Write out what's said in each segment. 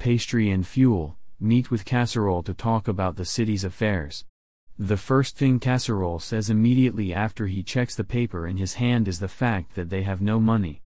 Pastry and Fuel meet with Casserole to talk about the city's affairs. The first thing Casserole says immediately after he checks the paper in his hand is the fact that they have no money.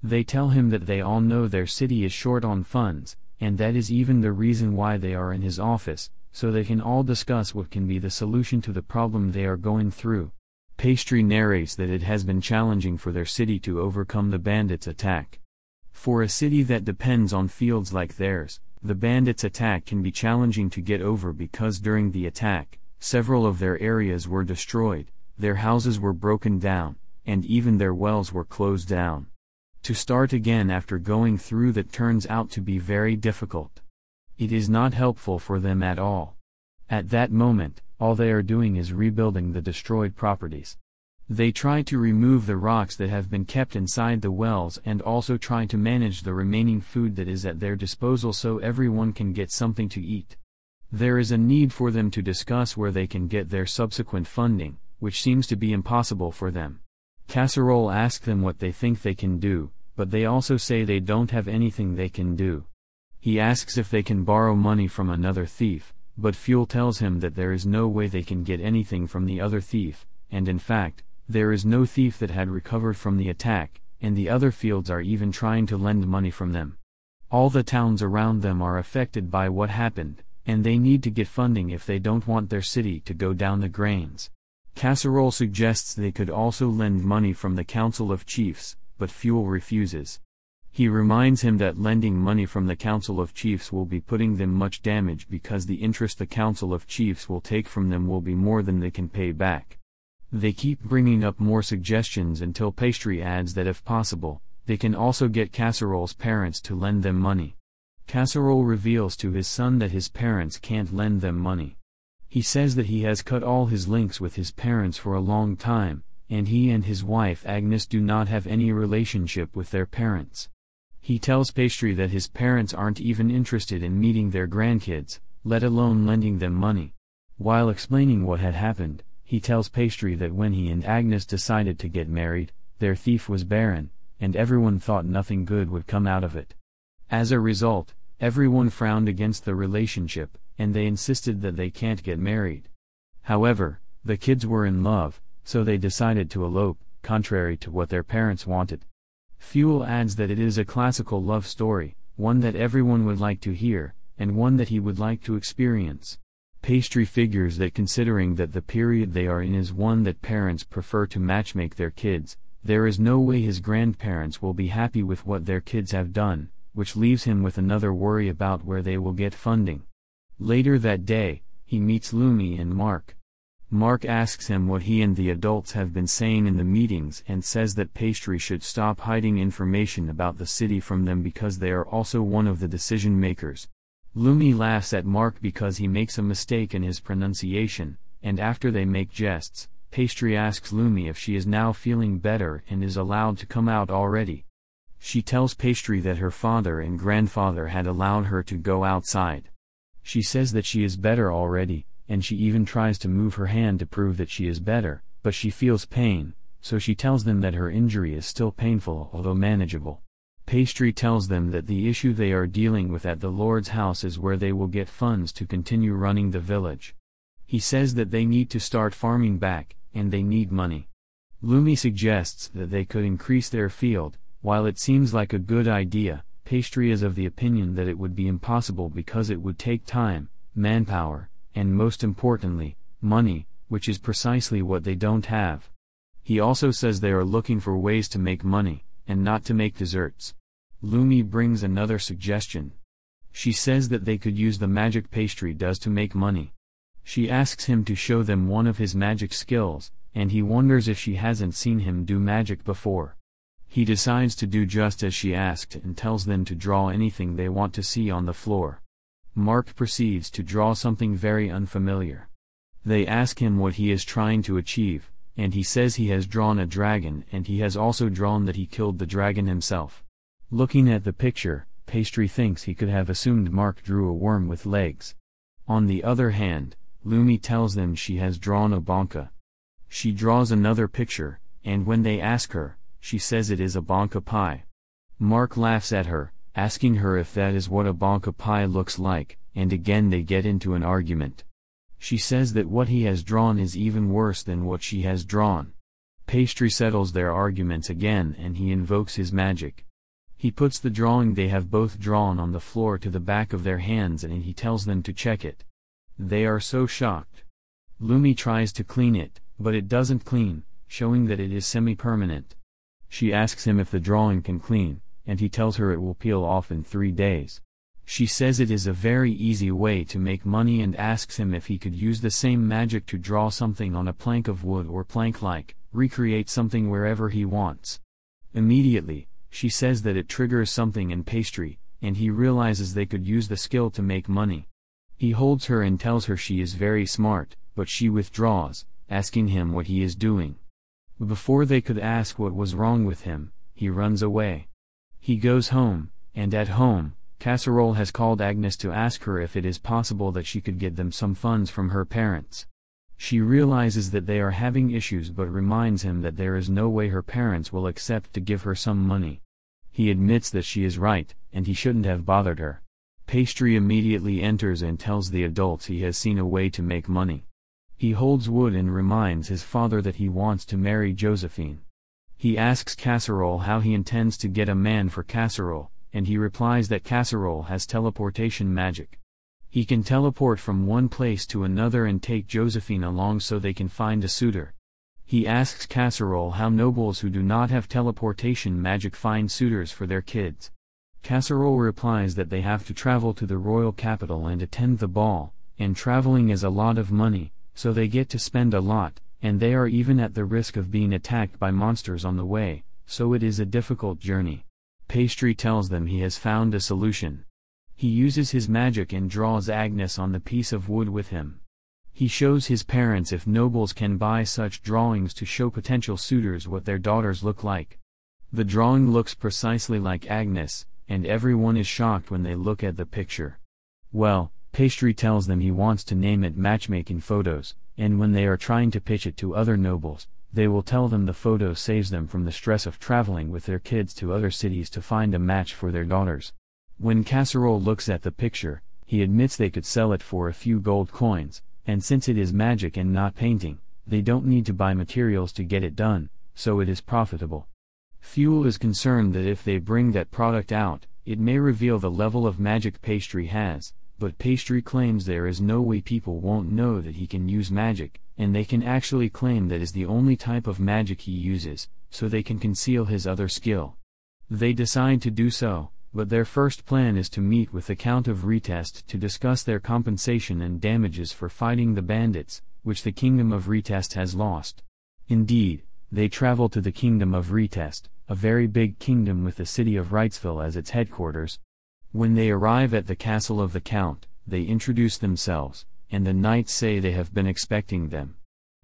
They tell him that they all know their city is short on funds, and that is even the reason why they are in his office, so they can all discuss what can be the solution to the problem they are going through. Pastry narrates that it has been challenging for their city to overcome the bandits' attack. For a city that depends on fields like theirs, the bandits' attack can be challenging to get over because during the attack, several of their areas were destroyed, their houses were broken down, and even their wells were closed down. To start again after going through that turns out to be very difficult. It is not helpful for them at all. At that moment, all they are doing is rebuilding the destroyed properties. They try to remove the rocks that have been kept inside the wells and also try to manage the remaining food that is at their disposal so everyone can get something to eat. There is a need for them to discuss where they can get their subsequent funding, which seems to be impossible for them. Casserole asks them what they think they can do, but they also say they don't have anything they can do. He asks if they can borrow money from another thief, but Fuel tells him that there is no way they can get anything from the other thief, and in fact, there is no thief that had recovered from the attack, and the other fields are even trying to lend money from them. All the towns around them are affected by what happened, and they need to get funding if they don't want their city to go down the drains. Casserole suggests they could also lend money from the Council of Chiefs, but Fuel refuses. He reminds him that lending money from the Council of Chiefs will be putting them much damage because the interest the Council of Chiefs will take from them will be more than they can pay back. They keep bringing up more suggestions until Pastry adds that if possible, they can also get Casserole's parents to lend them money. Casserole reveals to his son that his parents can't lend them money. He says that he has cut all his links with his parents for a long time, and he and his wife Agnes do not have any relationship with their parents. He tells Pastry that his parents aren't even interested in meeting their grandkids, let alone lending them money. While explaining what had happened, he tells Pastry that when he and Agnes decided to get married, their thief was barren, and everyone thought nothing good would come out of it. As a result, everyone frowned against the relationship, and they insisted that they can't get married. However, the kids were in love, so they decided to elope, contrary to what their parents wanted. Fuel adds that it is a classical love story, one that everyone would like to hear, and one that he would like to experience. Pastry figures that considering that the period they are in is one that parents prefer to matchmake their kids, there is no way his grandparents will be happy with what their kids have done, which leaves him with another worry about where they will get funding. Later that day, he meets Lumi and Mark. Mark asks him what he and the adults have been saying in the meetings and says that Pastry should stop hiding information about the city from them because they are also one of the decision makers. Lumi laughs at Mark because he makes a mistake in his pronunciation, and after they make jests, Pastry asks Lumi if she is now feeling better and is allowed to come out already. She tells Pastry that her father and grandfather had allowed her to go outside. She says that she is better already, and she even tries to move her hand to prove that she is better, but she feels pain, so she tells them that her injury is still painful although manageable. Pastry tells them that the issue they are dealing with at the Lord's house is where they will get funds to continue running the village. He says that they need to start farming back, and they need money. Lumi suggests that they could increase their field. While it seems like a good idea, Pastry is of the opinion that it would be impossible because it would take time, manpower, and most importantly, money, which is precisely what they don't have. He also says they are looking for ways to make money, and not to make desserts. Lumi brings another suggestion. She says that they could use the magic Pastry does to make money. She asks him to show them one of his magic skills, and he wonders if she hasn't seen him do magic before. He decides to do just as she asked and tells them to draw anything they want to see on the floor. Mark proceeds to draw something very unfamiliar. They ask him what he is trying to achieve, and he says he has drawn a dragon and he has also drawn that he killed the dragon himself. Looking at the picture, Pastry thinks he could have assumed Mark drew a worm with legs. On the other hand, Lumi tells them she has drawn a banka. She draws another picture, and when they ask her, she says it is a banka pie. Mark laughs at her, asking her if that is what a banka pie looks like, and again they get into an argument. She says that what he has drawn is even worse than what she has drawn. Pastry settles their arguments again and he invokes his magic. He puts the drawing they have both drawn on the floor to the back of their hands and he tells them to check it. They are so shocked. Lumi tries to clean it, but it doesn't clean, showing that it is semi-permanent. She asks him if the drawing can clean, and he tells her it will peel off in 3 days. She says it is a very easy way to make money and asks him if he could use the same magic to draw something on a plank of wood or plank-like, recreate something wherever he wants. Immediately, she says that it triggers something in Pastry, and he realizes they could use the skill to make money. He holds her and tells her she is very smart, but she withdraws, asking him what he is doing. Before they could ask what was wrong with him, he runs away. He goes home, and at home, Casserole has called Agnes to ask her if it is possible that she could get them some funds from her parents. She realizes that they are having issues but reminds him that there is no way her parents will accept to give her some money. He admits that she is right, and he shouldn't have bothered her. Pastry immediately enters and tells the adults he has seen a way to make money. He holds wood and reminds his father that he wants to marry Josephine. He asks Casserole how he intends to get a man for Casserole, and he replies that Casserole has teleportation magic. He can teleport from one place to another and take Josephine along so they can find a suitor. He asks Casserole how nobles who do not have teleportation magic find suitors for their kids. Casserole replies that they have to travel to the royal capital and attend the ball, and traveling is a lot of money, so they get to spend a lot, and they are even at the risk of being attacked by monsters on the way, so it is a difficult journey. Pastry tells them he has found a solution. He uses his magic and draws Agnes on the piece of wood with him. He shows his parents if nobles can buy such drawings to show potential suitors what their daughters look like. The drawing looks precisely like Agnes, and everyone is shocked when they look at the picture. Well, Pastry tells them he wants to name it Matchmaking Photos, and when they are trying to pitch it to other nobles, they will tell them the photo saves them from the stress of traveling with their kids to other cities to find a match for their daughters. When Casserole looks at the picture, he admits they could sell it for a few gold coins, and since it is magic and not painting, they don't need to buy materials to get it done, so it is profitable. Fuel is concerned that if they bring that product out, it may reveal the level of magic Pastry has, but Pastry claims there is no way people won't know that he can use magic, and they can actually claim that is the only type of magic he uses, so they can conceal his other skill. They decide to do so, but their first plan is to meet with the Count of Retest to discuss their compensation and damages for fighting the bandits, which the Kingdom of Retest has lost. Indeed, they travel to the Kingdom of Retest, a very big kingdom with the city of Wrightsville as its headquarters. When they arrive at the castle of the Count, they introduce themselves, and the knights say they have been expecting them.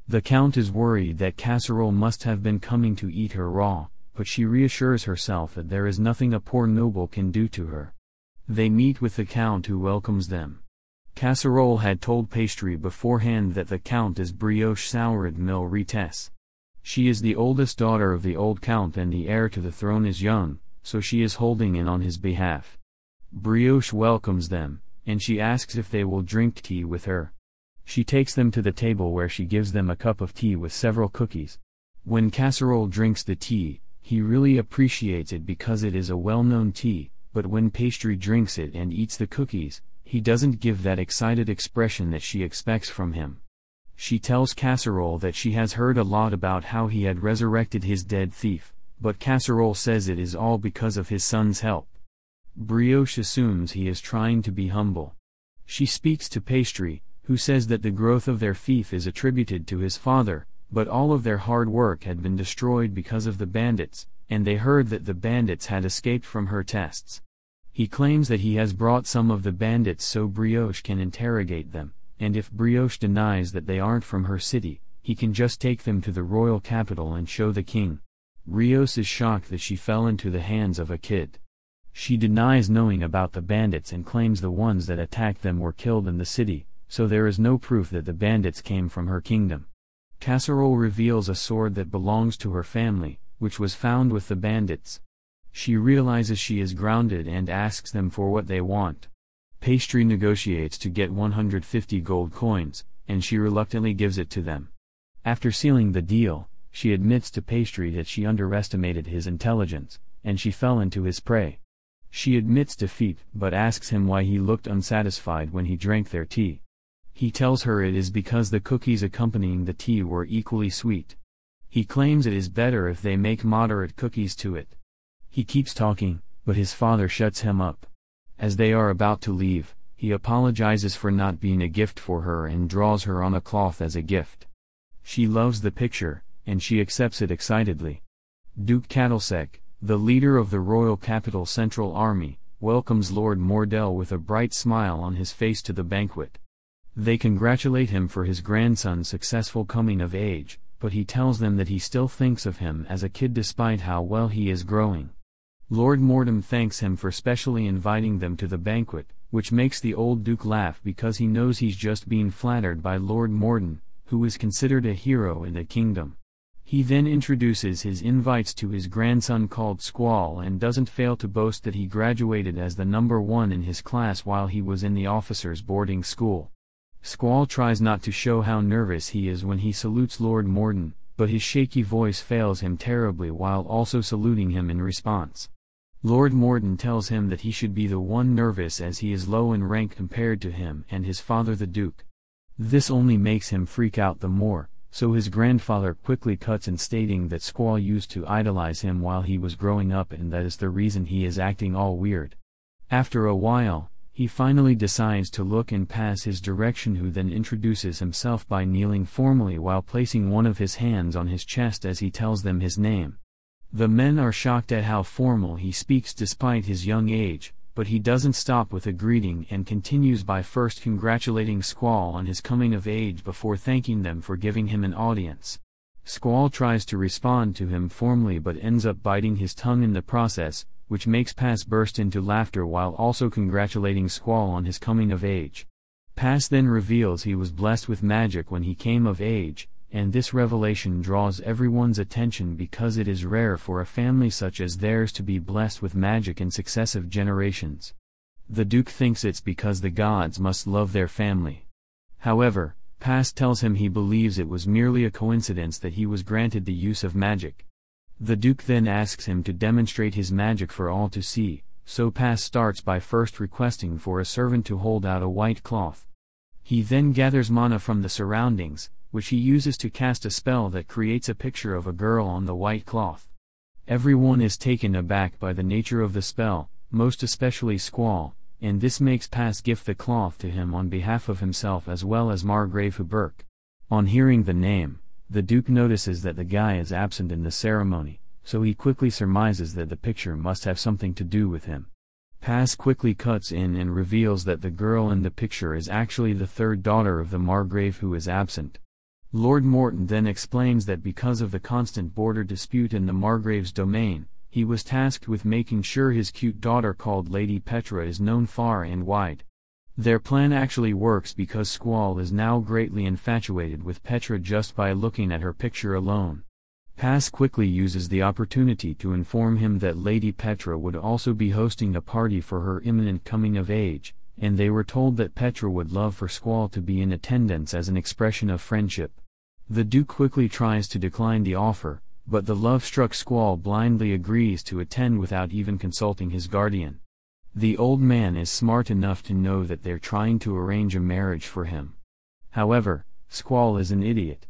The Count is worried that Casserole must have been coming to eat her raw, but she reassures herself that there is nothing a poor noble can do to her. They meet with the Count who welcomes them. Casserole had told Pastry beforehand that the Count is Brioche Saurid Mil Rites. She is the oldest daughter of the old Count and the heir to the throne is young, so she is holding in on his behalf. Brioche welcomes them, and she asks if they will drink tea with her. She takes them to the table where she gives them a cup of tea with several cookies. When Casserole drinks the tea, he really appreciates it because it is a well-known tea, but when Pastry drinks it and eats the cookies, he doesn't give that excited expression that she expects from him. She tells Casserole that she has heard a lot about how he had resurrected his dead thief, but Casserole says it is all because of his son's help. Brioche assumes he is trying to be humble. She speaks to Pastry, who says that the growth of their thief is attributed to his father, but all of their hard work had been destroyed because of the bandits, and they heard that the bandits had escaped from her tests. He claims that he has brought some of the bandits so Brioche can interrogate them, and if Brioche denies that they aren't from her city, he can just take them to the royal capital and show the king. Rios is shocked that she fell into the hands of a kid. She denies knowing about the bandits and claims the ones that attacked them were killed in the city, so there is no proof that the bandits came from her kingdom. Casserole reveals a sword that belongs to her family, which was found with the bandits. She realizes she is grounded and asks them for what they want. Pastry negotiates to get 150 gold coins, and she reluctantly gives it to them. After sealing the deal, she admits to Pastry that she underestimated his intelligence, and she fell into his prey. She admits defeat but asks him why he looked unsatisfied when he drank their tea. He tells her it is because the cookies accompanying the tea were equally sweet. He claims it is better if they make moderate cookies to it. He keeps talking, but his father shuts him up. As they are about to leave, he apologizes for not being a gift for her and draws her on a cloth as a gift. She loves the picture, and she accepts it excitedly. Duke Cattlesec, the leader of the Royal Capital Central Army, welcomes Lord Mordell with a bright smile on his face to the banquet. They congratulate him for his grandson's successful coming of age, but he tells them that he still thinks of him as a kid despite how well he is growing. Lord Mordham thanks him for specially inviting them to the banquet, which makes the old Duke laugh because he knows he's just being flattered by Lord Morden, who is considered a hero in the kingdom. He then introduces his invites to his grandson called Squall and doesn't fail to boast that he graduated as the number 1 in his class while he was in the officers' boarding school. Squall tries not to show how nervous he is when he salutes Lord Morden, but his shaky voice fails him terribly while also saluting him in response. Lord Morden tells him that he should be the one nervous as he is low in rank compared to him and his father the Duke. This only makes him freak out the more, so his grandfather quickly cuts in stating that Squall used to idolize him while he was growing up and that is the reason he is acting all weird. After a while, he finally decides to look and pass his direction, who then introduces himself by kneeling formally while placing one of his hands on his chest as he tells them his name. The men are shocked at how formal he speaks despite his young age, but he doesn't stop with a greeting and continues by first congratulating Squall on his coming of age before thanking them for giving him an audience. Squall tries to respond to him formally but ends up biting his tongue in the process, which makes Pass burst into laughter while also congratulating Squall on his coming of age. Pass then reveals he was blessed with magic when he came of age, and this revelation draws everyone's attention because it is rare for a family such as theirs to be blessed with magic in successive generations. The Duke thinks it's because the gods must love their family. However, Pass tells him he believes it was merely a coincidence that he was granted the use of magic. The Duke then asks him to demonstrate his magic for all to see, so Pass starts by first requesting for a servant to hold out a white cloth. He then gathers mana from the surroundings, which he uses to cast a spell that creates a picture of a girl on the white cloth. Everyone is taken aback by the nature of the spell, most especially Squall, and this makes Pass gift the cloth to him on behalf of himself as well as Margrave Hubert. On hearing the name, the Duke notices that the guy is absent in the ceremony, so he quickly surmises that the picture must have something to do with him. Pass quickly cuts in and reveals that the girl in the picture is actually the third daughter of the Margrave who is absent. Lord Morton then explains that because of the constant border dispute in the Margrave's domain, he was tasked with making sure his cute daughter called Lady Petra is known far and wide. Their plan actually works because Squall is now greatly infatuated with Petra just by looking at her picture alone. Pass quickly uses the opportunity to inform him that Lady Petra would also be hosting a party for her imminent coming of age, and they were told that Petra would love for Squall to be in attendance as an expression of friendship. The Duke quickly tries to decline the offer, but the love-struck Squall blindly agrees to attend without even consulting his guardian. The old man is smart enough to know that they're trying to arrange a marriage for him. However, Squall is an idiot.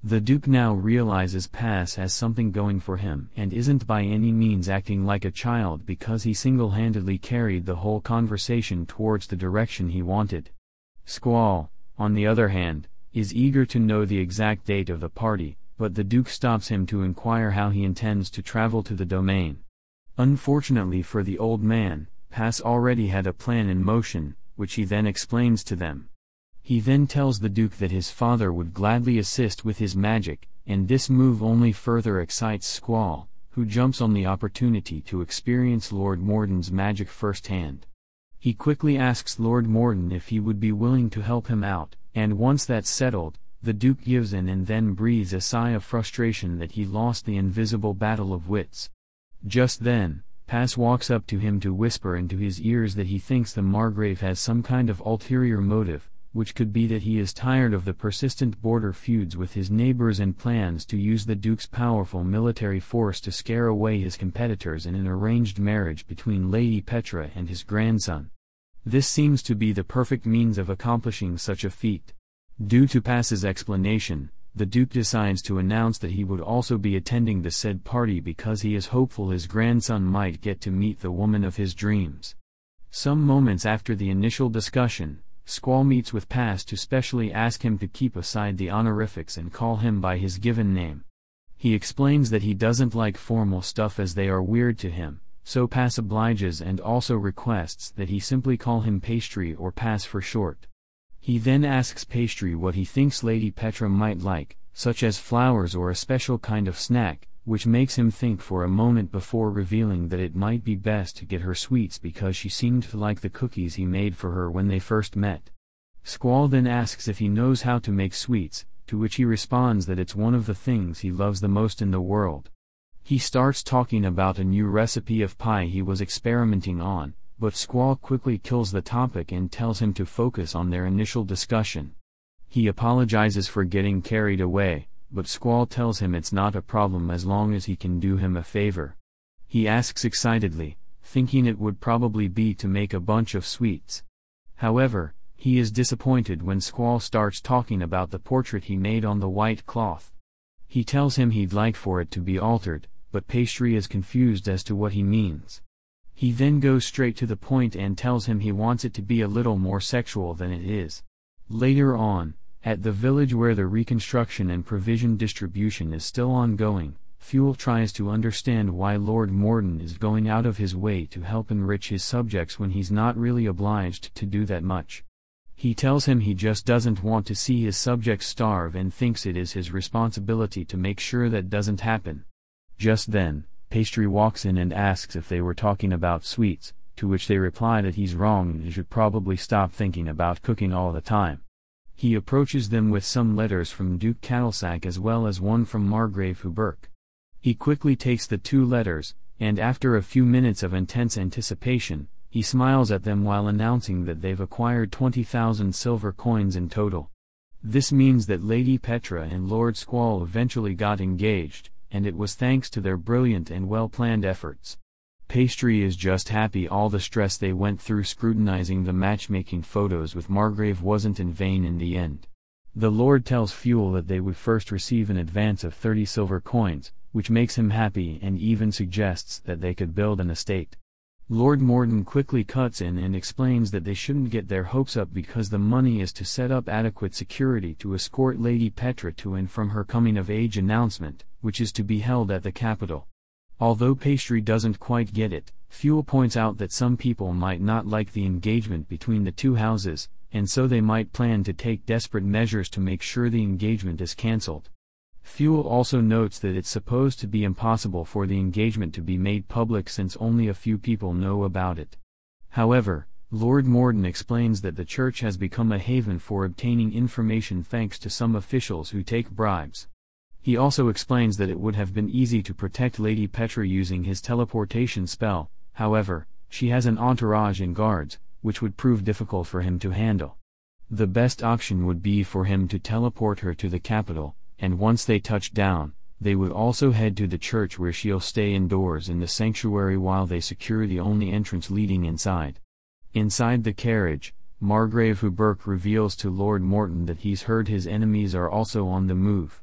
The Duke now realizes Pass has something going for him and isn't by any means acting like a child because he single-handedly carried the whole conversation towards the direction he wanted. Squall, on the other hand, is eager to know the exact date of the party, but the Duke stops him to inquire how he intends to travel to the domain. Unfortunately for the old man, Pass already had a plan in motion, which he then explains to them. He then tells the Duke that his father would gladly assist with his magic, and this move only further excites Squall, who jumps on the opportunity to experience Lord Morden's magic firsthand. He quickly asks Lord Morden if he would be willing to help him out, and once that's settled, the Duke gives in and then breathes a sigh of frustration that he lost the invisible battle of wits. Just then, Pass walks up to him to whisper into his ears that he thinks the Margrave has some kind of ulterior motive, which could be that he is tired of the persistent border feuds with his neighbors and plans to use the Duke's powerful military force to scare away his competitors in an arranged marriage between Lady Petra and his grandson. This seems to be the perfect means of accomplishing such a feat. Due to Pass's explanation, the Duke decides to announce that he would also be attending the said party because he is hopeful his grandson might get to meet the woman of his dreams. Some moments after the initial discussion, Squall meets with Pass to specially ask him to keep aside the honorifics and call him by his given name. He explains that he doesn't like formal stuff as they are weird to him, so Pass obliges and also requests that he simply call him Pastry or Pass for short. He then asks Pastry what he thinks Lady Petra might like, such as flowers or a special kind of snack, which makes him think for a moment before revealing that it might be best to get her sweets because she seemed to like the cookies he made for her when they first met. Squall then asks if he knows how to make sweets, to which he responds that it's one of the things he loves the most in the world. He starts talking about a new recipe of pie he was experimenting on, but Squall quickly kills the topic and tells him to focus on their initial discussion. He apologizes for getting carried away, but Squall tells him it's not a problem as long as he can do him a favor. He asks excitedly, thinking it would probably be to make a bunch of sweets. However, he is disappointed when Squall starts talking about the portrait he made on the white cloth. He tells him he'd like for it to be altered, but Pastry is confused as to what he means. He then goes straight to the point and tells him he wants it to be a little more sexual than it is. Later on, at the village where the reconstruction and provision distribution is still ongoing, Fuel tries to understand why Lord Morden is going out of his way to help enrich his subjects when he's not really obliged to do that much. He tells him he just doesn't want to see his subjects starve and thinks it is his responsibility to make sure that doesn't happen. Just then, Pastry walks in and asks if they were talking about sweets, to which they reply that he's wrong and should probably stop thinking about cooking all the time. He approaches them with some letters from Duke Cattlesack as well as one from Margrave Hubert. He quickly takes the two letters, and after a few minutes of intense anticipation, he smiles at them while announcing that they've acquired 20,000 silver coins in total. This means that Lady Petra and Lord Squall eventually got engaged, and it was thanks to their brilliant and well-planned efforts. Pastry is just happy all the stress they went through scrutinizing the matchmaking photos with Margrave wasn't in vain in the end. The Lord tells Fuel that they would first receive an advance of 30 silver coins, which makes him happy and even suggests that they could build an estate. Lord Morden quickly cuts in and explains that they shouldn't get their hopes up because the money is to set up adequate security to escort Lady Petra to and from her coming-of-age announcement, which is to be held at the capital. Although Pastry doesn't quite get it, Fuel points out that some people might not like the engagement between the two houses, and so they might plan to take desperate measures to make sure the engagement is cancelled. Fuel also notes that it's supposed to be impossible for the engagement to be made public since only a few people know about it. However, Lord Morden explains that the church has become a haven for obtaining information thanks to some officials who take bribes. He also explains that it would have been easy to protect Lady Petra using his teleportation spell, however, she has an entourage and guards, which would prove difficult for him to handle. The best option would be for him to teleport her to the capital, and once they touch down, they would also head to the church where she'll stay indoors in the sanctuary while they secure the only entrance leading inside. Inside the carriage, Margrave Hubert reveals to Lord Morton that he's heard his enemies are also on the move.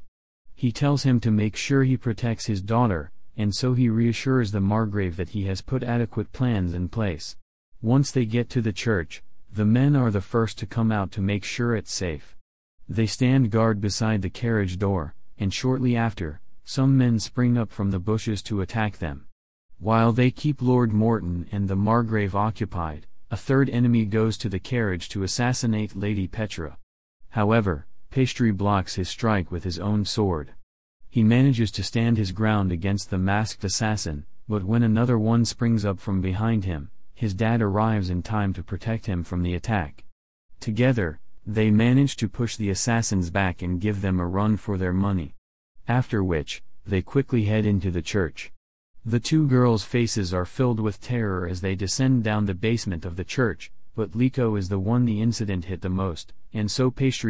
He tells him to make sure he protects his daughter, and so he reassures the Margrave that he has put adequate plans in place. Once they get to the church, the men are the first to come out to make sure it's safe. They stand guard beside the carriage door, and shortly after, some men spring up from the bushes to attack them. While they keep Lord Morton and the Margrave occupied, a third enemy goes to the carriage to assassinate Lady Petra. However, Pastry blocks his strike with his own sword. He manages to stand his ground against the masked assassin, but when another one springs up from behind him, his dad arrives in time to protect him from the attack. Together, they manage to push the assassins back and give them a run for their money. After which, they quickly head into the church. The two girls' faces are filled with terror as they descend down the basement of the church, but Liko is the one the incident hit the most, and so pastry